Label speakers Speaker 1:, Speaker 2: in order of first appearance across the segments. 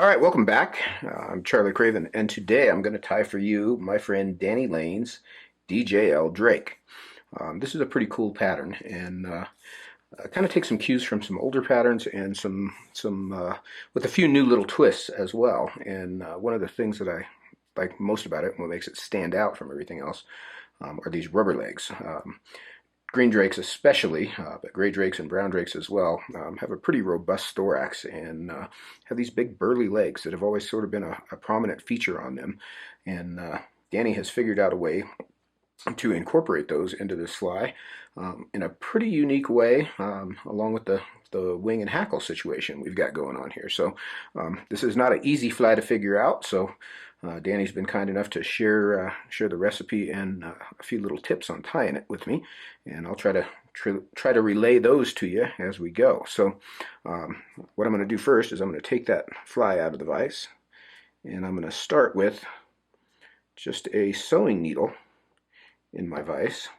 Speaker 1: All right, welcome back. I'm Charlie Craven, and today I'm going to tie for you my friend Danny Lane's DJL Drake. This is a pretty cool pattern, and kind of take some cues from some older patterns and some with a few new little twists as well. And one of the things that I like most about it, and what makes it stand out from everything else, are these rubber legs. Green drakes especially, but gray drakes and brown drakes as well, have a pretty robust thorax and have these big burly legs that have always sort of been a prominent feature on them. And Danny has figured out a way to incorporate those into this fly in a pretty unique way, along with the wing and hackle situation we've got going on here. So this is not an easy fly to figure out, so Danny's been kind enough to share the recipe and a few little tips on tying it with me, and I'll try to relay those to you as we go. So what I'm going to do first is I'm going to take that fly out of the vise, and I'm going to start with just a sewing needle in my vise,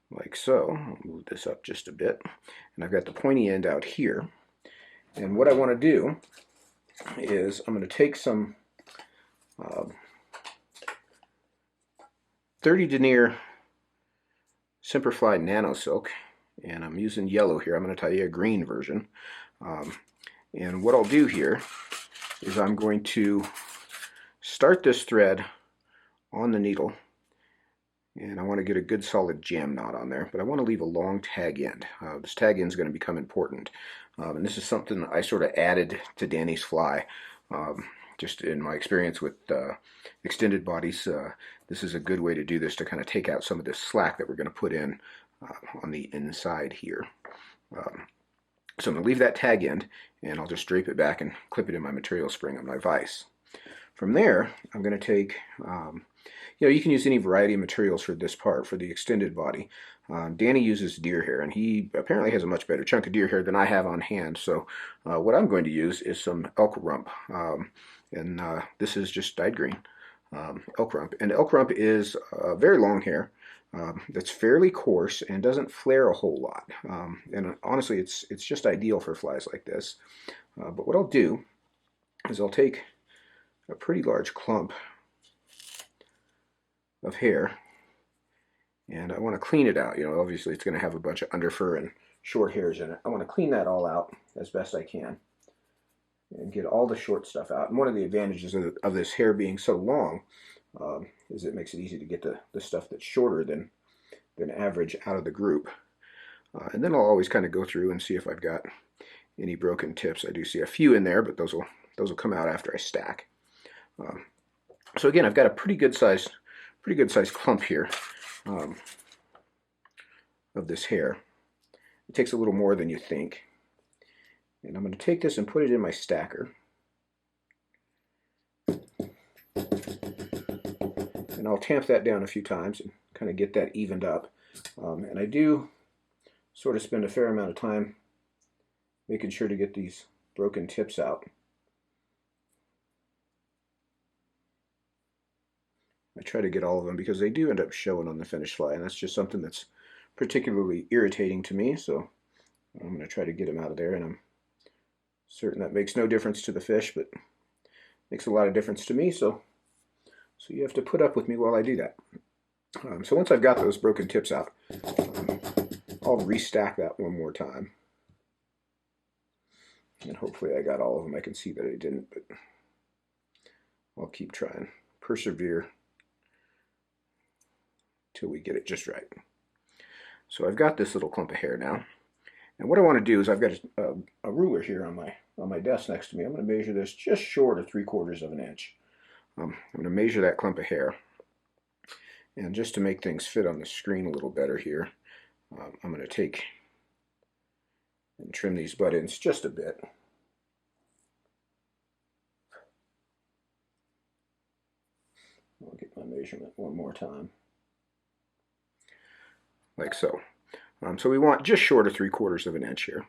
Speaker 1: like so. I'll move this up just a bit, and I've got the pointy end out here. And what I want to do is I'm going to take some 30 Denier Semperfli Nano Silk, and I'm using yellow here. I'm going to tie you a green version. And what I'll do here is I'm going to start this thread on the needle, and I want to get a good solid jam knot on there, but I want to leave a long tag end. This tag end is going to become important, and this is something I sort of added to Danny's fly. Just in my experience with extended bodies, this is a good way to do this, to kind of take out some of this slack that we're going to put in on the inside here. So I'm going to leave that tag end, and I'll just drape it back and clip it in my material spring on my vise. From there, I'm going to take, you can use any variety of materials for this part, for the extended body. Danny uses deer hair, and he apparently has a much better chunk of deer hair than I have on hand. So what I'm going to use is some elk rump. And this is just dyed green elk rump. And elk rump is very long hair that's fairly coarse and doesn't flare a whole lot. And honestly, it's just ideal for flies like this. But what I'll do is I'll take a pretty large clump of hair, and I want to clean it out. Obviously it's going to have a bunch of underfur and short hairs in it. I want to clean that all out as best I can and get all the short stuff out. And one of the advantages of this hair being so long is it makes it easy to get the stuff that's shorter than average out of the group. And then I'll always kind of go through and see if I've got any broken tips. I do see a few in there, but those will come out after I stack. So again, I've got a pretty good sized clump here of this hair. It takes a little more than you think. And I'm going to take this and put it in my stacker. And I'll tamp that down a few times and kind of get that evened up. And I do sort of spend a fair amount of time making sure to get these broken tips out. I try to get all of them because they do end up showing on the finished fly, and that's just something that's particularly irritating to me. So I'm going to try to get them out of there, and I'm certain that makes no difference to the fish, but makes a lot of difference to me. So you have to put up with me while I do that. So once I've got those broken tips out, I'll restack that one more time, and hopefully I got all of them. I can see that I didn't, but I'll keep trying. Persevere till we get it just right. So I've got this little clump of hair now, and what I want to do is I've got a ruler here on my desk next to me. I'm going to measure this just short of 3/4 of an inch. I'm going to measure that clump of hair, and just to make things fit on the screen a little better here, I'm going to take and trim these butt ends just a bit. I'll get my measurement one more time, like so. So we want just short of 3/4 of an inch here.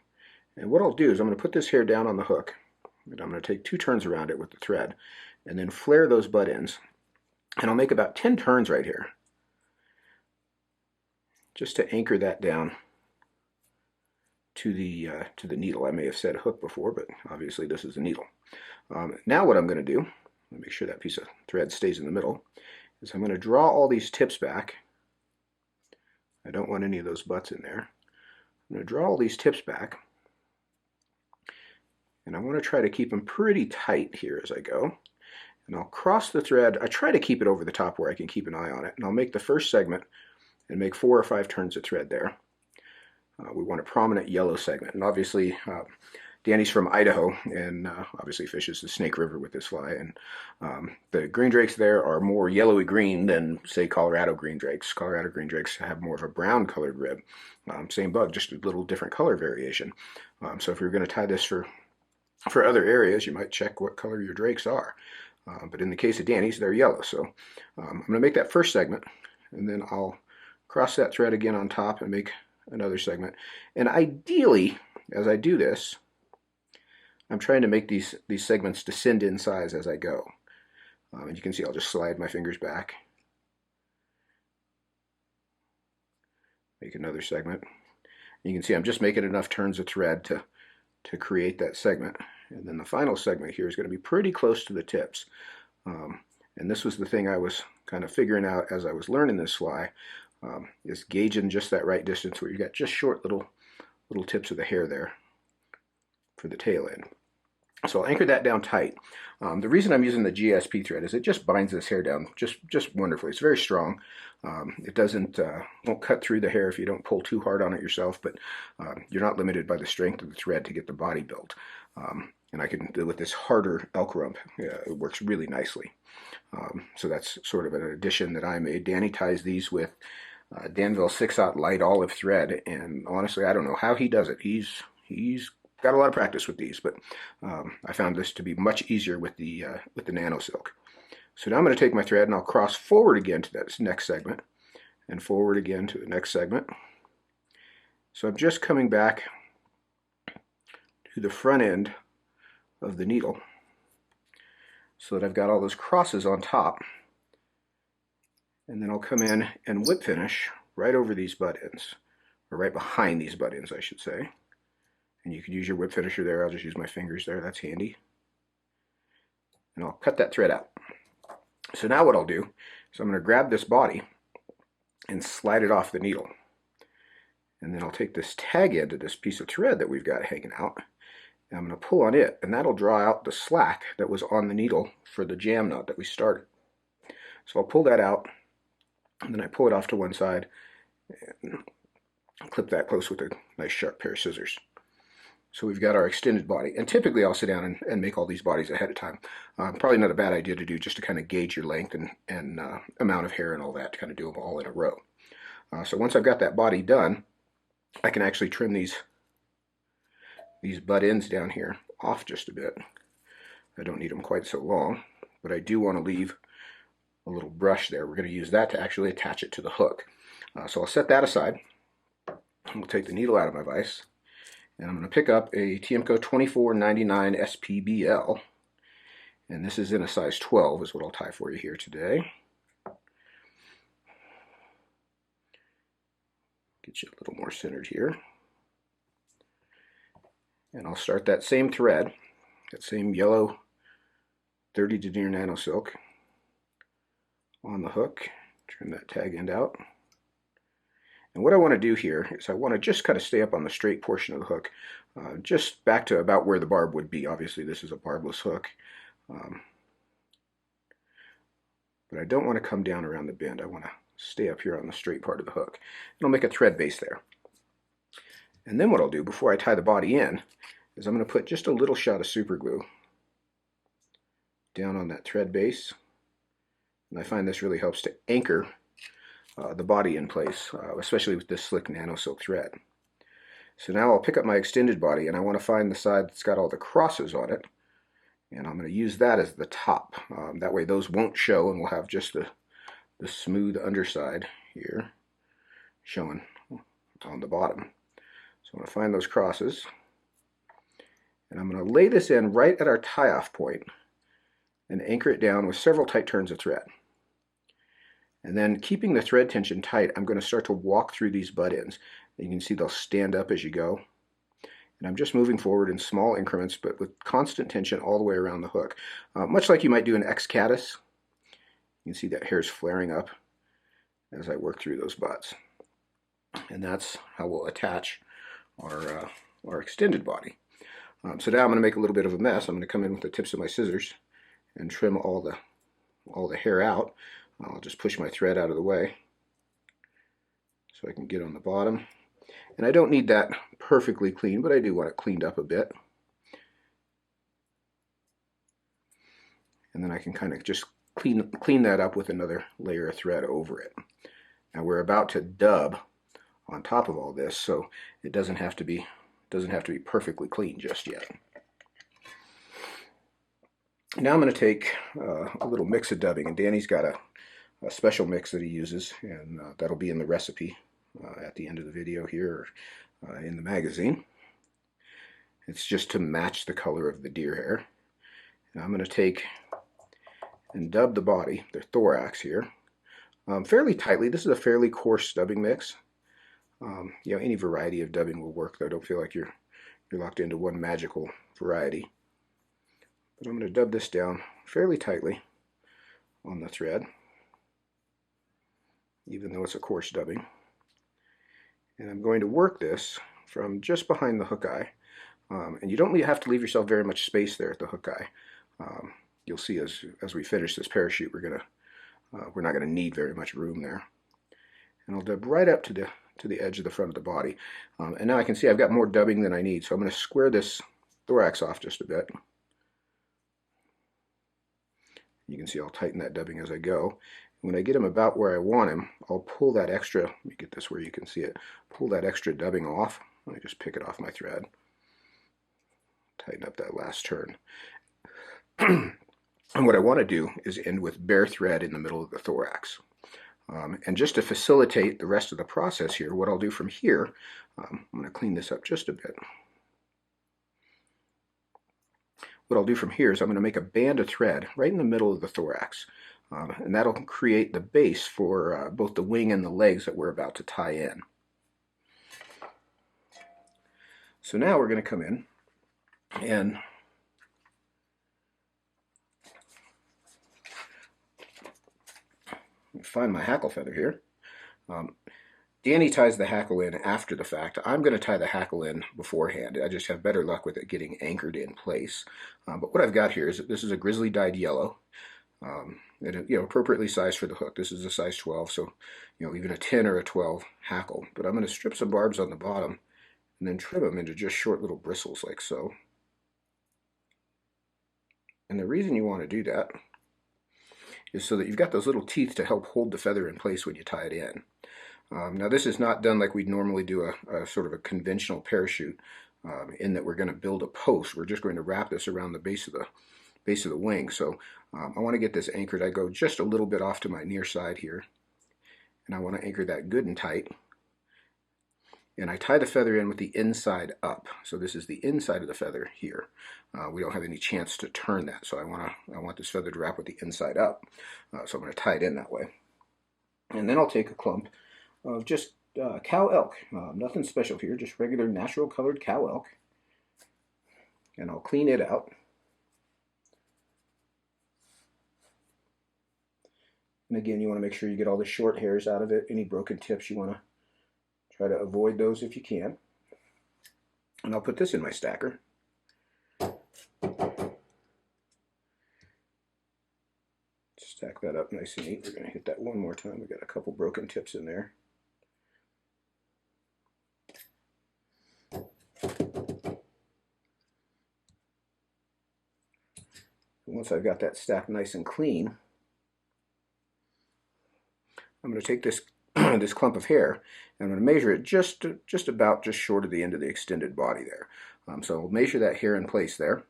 Speaker 1: And what I'll do is I'm going to put this hair down on the hook, and I'm going to take 2 turns around it with the thread, and then flare those butt ends. And I'll make about 10 turns right here, just to anchor that down to the needle. I may have said hook before, but obviously this is a needle. Now what I'm going to do, let me make sure that piece of thread stays in the middle, is I'm going to draw all these tips back. I don't want any of those butts in there. I'm going to draw all these tips back, and I want to try to keep them pretty tight here as I go. And I'll cross the thread. I try to keep it over the top where I can keep an eye on it, and I'll make the first segment and make 4 or 5 turns of thread there. We want a prominent yellow segment, and obviously Danny's from Idaho, and obviously fishes the Snake River with this fly, and the green drakes there are more yellowy green than, say, Colorado green drakes. Colorado green drakes have more of a brown colored rib. Same bug, just a little different color variation. So if you're going to tie this for other areas, you might check what color your drakes are. But in the case of Danny's, they're yellow. So I'm going to make that first segment, and then I'll cross that thread again on top and make another segment. And ideally, as I do this, I'm trying to make these segments descend in size as I go. And you can see I'll just slide my fingers back. Make another segment. You can see I'm just making enough turns of thread to create that segment. And then the final segment here is going to be pretty close to the tips. And this was the thing I was kind of figuring out as I was learning this fly, is gauging just that right distance where you got just short little tips of the hair there for the tail end. So I'll anchor that down tight. The reason I'm using the GSP thread is it just binds this hair down just wonderfully. It's very strong. It won't cut through the hair if you don't pull too hard on it yourself, but you're not limited by the strength of the thread to get the body built. And I can do with this harder elk rump. It works really nicely. So that's sort of an addition that I made. Danny ties these with Danville 6/0 light olive thread, and honestly, I don't know how he does it. He's got a lot of practice with these, but I found this to be much easier with the Nano silk. So now I'm going to take my thread and I'll cross forward again to that next segment, and forward again to the next segment. So I'm just coming back to the front end of the needle so that I've got all those crosses on top, and then I'll come in and whip finish right over these butt ends, or right behind these butt ends, I should say. And you could use your whip finisher there. I'll just use my fingers there. That's handy. And I'll cut that thread out. So now what I'll do is I'm going to grab this body and slide it off the needle. And then I'll take this tag end of this piece of thread that we've got hanging out, and I'm going to pull on it, and that'll draw out the slack that was on the needle for the jam knot that we started. So I'll pull that out, and then I pull it off to one side and clip that close with a nice sharp pair of scissors. So we've got our extended body, and typically I'll sit down and make all these bodies ahead of time. Probably not a bad idea to do, just to kind of gauge your length and amount of hair and all that, to kind of do them all in a row. So once I've got that body done, I can actually trim these butt ends down here off just a bit. I don't need them quite so long, but I do want to leave a little brush there. We're going to use that to actually attach it to the hook. So I'll set that aside. We'll take the needle out of my vise, and I'm going to pick up a Tiemco 2499 SPBL, and this is in a size 12 is what I'll tie for you here today. Get you a little more centered here. And I'll start that same thread, that same yellow 30 Denier Nano silk on the hook. Trim that tag end out. And what I want to do here is I want to just kind of stay up on the straight portion of the hook, just back to about where the barb would be. Obviously this is a barbless hook, but I don't want to come down around the bend. I want to stay up here on the straight part of the hook. And I'll make a thread base there. And then what I'll do before I tie the body in is I'm going to put just a little shot of super glue down on that thread base. And I find this really helps to anchor the body in place, especially with this slick nano silk thread. So now I'll pick up my extended body, and I want to find the side that's got all the crosses on it. And I'm going to use that as the top. That way those won't show, and we'll have just the smooth underside here showing on the bottom. So I'm going to find those crosses, and I'm going to lay this in right at our tie-off point and anchor it down with several tight turns of thread. And then, keeping the thread tension tight, I'm going to start to walk through these butt ends. You can see they'll stand up as you go. And I'm just moving forward in small increments, but with constant tension all the way around the hook. Much like you might do an ex-caddis. You can see that hair's flaring up as I work through those butts. And that's how we'll attach our extended body. So now I'm going to make a little bit of a mess. I'm going to come in with the tips of my scissors and trim all the hair out. I'll just push my thread out of the way so I can get on the bottom. And I don't need that perfectly clean, but I do want it cleaned up a bit. And then I can kind of just clean that up with another layer of thread over it. Now we're about to dub on top of all this, so it doesn't have to be perfectly clean just yet. Now I'm going to take a little mix of dubbing, and Danny's got a special mix that he uses, and that'll be in the recipe at the end of the video here, in the magazine. It's just to match the color of the deer hair. And I'm going to take and dub the body, the thorax here, fairly tightly. This is a fairly coarse dubbing mix. You know, any variety of dubbing will work, though. Don't feel like you're locked into one magical variety. But I'm going to dub this down fairly tightly on the thread, even though it's a coarse dubbing. And I'm going to work this from just behind the hook eye. And you don't have to leave yourself very much space there at the hook eye. You'll see as we finish this parachute, we're not going to need very much room there. And I'll dub right up to the edge of the front of the body. And now I can see I've got more dubbing than I need, so I'm going to square this thorax off just a bit. You can see I'll tighten that dubbing as I go. When I get him about where I want him, I'll pull that extra, let me get this where you can see it, pull that extra dubbing off. I just pick it off my thread. Tighten up that last turn. And what I want to do is end with bare thread in the middle of the thorax. And just to facilitate the rest of the process here, what I'll do from here, I'm going to clean this up just a bit. What I'll do from here is I'm going to make a band of thread right in the middle of the thorax. And that'll create the base for both the wing and the legs that we're about to tie in. So now we're going to come in and find my hackle feather here. Danny ties the hackle in after the fact. I'm going to tie the hackle in beforehand. I just have better luck with it getting anchored in place. But what I've got here is this is a Grizzly dyed yellow. And appropriately sized for the hook. This is a size 12, so even a 10 or a 12 hackle. But I'm going to strip some barbs on the bottom and then trim them into just short little bristles like so. And the reason you want to do that is so that you've got those little teeth to help hold the feather in place when you tie it in. Now this is not done like we'd normally do a sort of a conventional parachute, in that we're going to build a post. We're just going to wrap this around the base of the wing. So I want to get this anchored. I go just a little bit off to my near side here, and I want to anchor that good and tight. And I tie the feather in with the inside up. So this is the inside of the feather here. We don't have any chance to turn that, so I want this feather to wrap with the inside up. So I'm going to tie it in that way. And then I'll take a clump of just cow elk. Nothing special here, just regular natural colored cow elk. And I'll clean it out. And again, you want to make sure you get all the short hairs out of it. Any broken tips, you want to try to avoid those if you can. And I'll put this in my stacker. Stack that up nice and neat. We're going to hit that one more time. We got a couple broken tips in there. Once I've got that stacked nice and clean, I'm going to take this this clump of hair, and I'm going to measure it just short of the end of the extended body there. So I'll measure that hair in place there,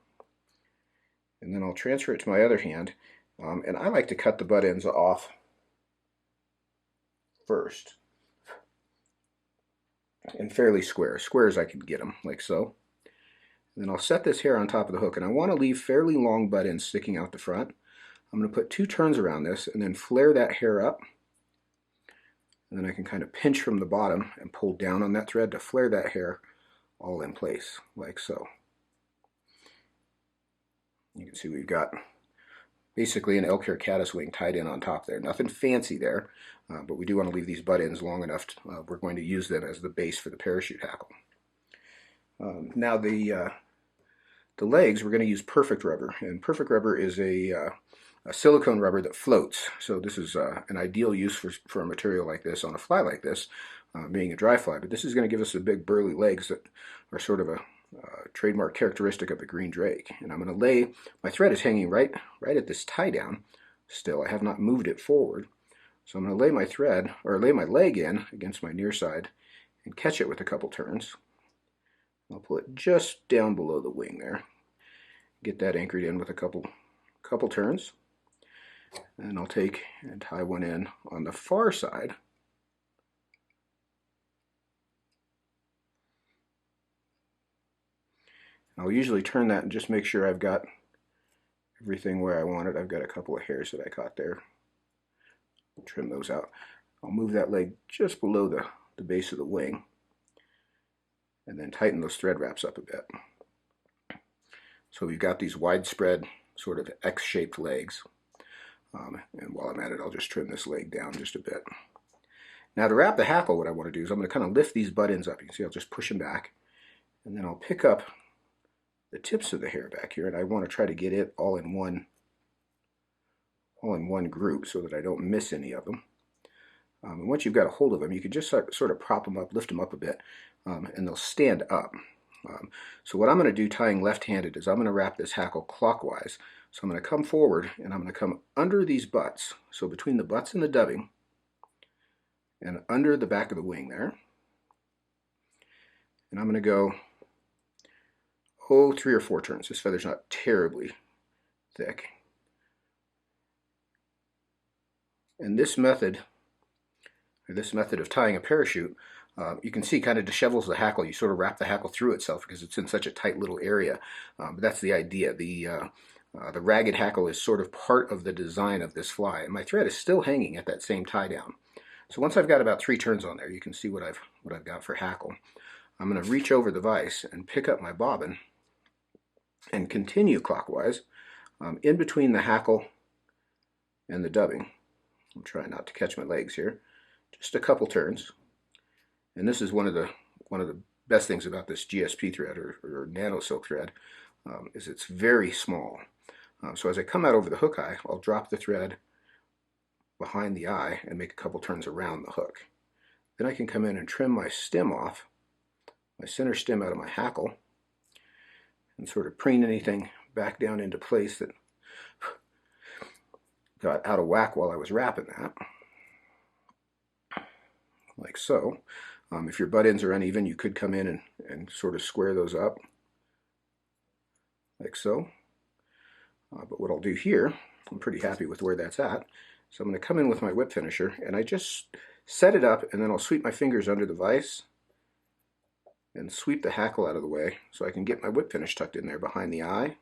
Speaker 1: and then I'll transfer it to my other hand. And I like to cut the butt ends off first, and fairly square as I can get them, like so. And then I'll set this hair on top of the hook, and I want to leave fairly long butt ends sticking out the front. I'm going to put 2 turns around this and then flare that hair up. And then I can kind of pinch from the bottom and pull down on that thread to flare that hair all in place, like so. You can see we've got basically an elk hair caddis wing tied in on top there. Nothing fancy there, but we do want to leave these butt ends long enough. We're going to use them as the base for the parachute hackle. Now the legs, we're going to use Perfect Rubber, and Perfect Rubber is a silicone rubber that floats. So this is an ideal use for a material like this on a fly like this, being a dry fly. But this is going to give us the big burly legs that are sort of a trademark characteristic of the green drake. And I'm going to lay, my thread is hanging right at this tie down still. I have not moved it forward. So I'm going to lay my thread, or lay my leg in against my near side and catch it with a couple turns. I'll pull it just down below the wing there. Get that anchored in with a couple turns. And I'll take and tie one in on the far side. I'll usually turn that and just make sure I've got everything where I want it. I've got a couple of hairs that I caught there. I'll trim those out. I'll move that leg just below the base of the wing and then tighten those thread wraps up a bit. So we've got these widespread sort of X-shaped legs. And while I'm at it, I'll just trim this leg down just a bit. Now to wrap the hackle, what I want to do is I'm going to kind of lift these butt ends up. You can see I'll just push them back, and then I'll pick up the tips of the hair back here, and I want to try to get it all in one group so that I don't miss any of them. And once you've got a hold of them, you can just sort of prop them up, lift them up a bit, and they'll stand up. So what I'm going to do tying left-handed is I'm going to wrap this hackle clockwise. So I'm going to come forward and I'm going to come under these butts. So between the butts and the dubbing and under the back of the wing there. And I'm going to go, 3 or 4 turns. This feather's not terribly thick. And this method of tying a parachute, you can see kind of dishevels the hackle. You sort of wrap the hackle through itself because it's in such a tight little area. But that's the idea. The ragged hackle is sort of part of the design of this fly. And my thread is still hanging at that same tie down. So once I've got about 3 turns on there, you can see what I've got for hackle. I'm going to reach over the vise and pick up my bobbin and continue clockwise in between the hackle and the dubbing. I'm trying not to catch my legs here. Just a couple turns. And this is one of the best things about this GSP thread or Nano silk thread is it's very small. So as I come out over the hook eye, I'll drop the thread behind the eye and make a couple turns around the hook. Then I can come in and trim my stem off, my center stem out of my hackle, and sort of preen anything back down into place that got out of whack while I was wrapping that. Like so. If your butt ends are uneven, you could come in and sort of square those up, like so. But what I'll do here, I'm pretty happy with where that's at. So I'm going to come in with my whip finisher, and I just set it up, and then I'll sweep my fingers under the vise and sweep the hackle out of the way so I can get my whip finish tucked in there behind the eye.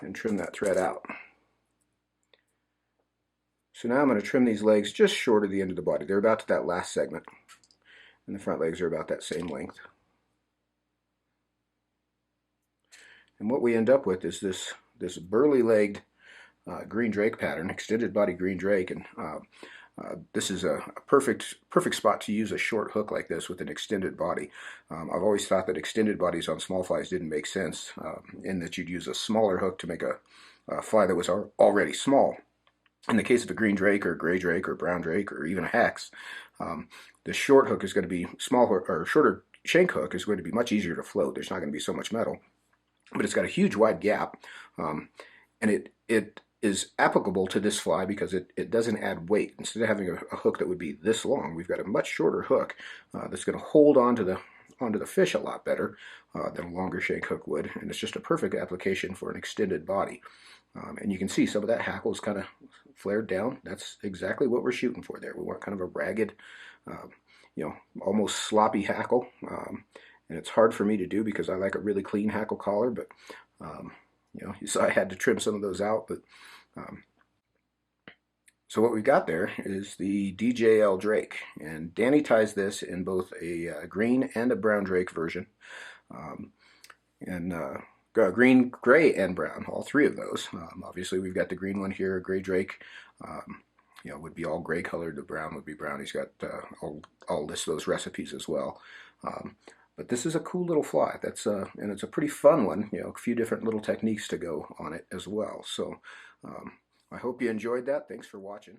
Speaker 1: And trim that thread out. So now I'm going to trim these legs just short of the end of the body. They're about to that last segment. And the front legs are about that same length. And what we end up with is this burly-legged green drake pattern, extended body green drake. And this is a perfect spot to use a short hook like this with an extended body. I've always thought that extended bodies on small flies didn't make sense in that you'd use a smaller hook to make a fly that was already small. In the case of a green drake or gray drake or brown drake or even a hex, the short hook is going to be smaller, or shorter shank hook is going to be much easier to float. There's not going to be so much metal, but it's got a huge wide gap, and it is applicable to this fly because it doesn't add weight. Instead of having a hook that would be this long, we've got a much shorter hook that's going to hold onto the fish a lot better than a longer shank hook would, and it's just a perfect application for an extended body. And you can see some of that hackle is kind of flared down. That's exactly what we're shooting for there. We want kind of a ragged, almost sloppy hackle. And it's hard for me to do because I like a really clean hackle collar, but so I had to trim some of those out. But So what we've got there is the DJL Drake, and Danny ties this in both a green and a brown Drake version, um, and green, gray, and brown, all three of those. Obviously, we've got the green one here, gray Drake. Would be all gray colored. The brown would be brown. He's got I'll list those recipes as well. But this is a cool little fly. And it's a pretty fun one. A few different little techniques to go on it as well. So I hope you enjoyed that. Thanks for watching.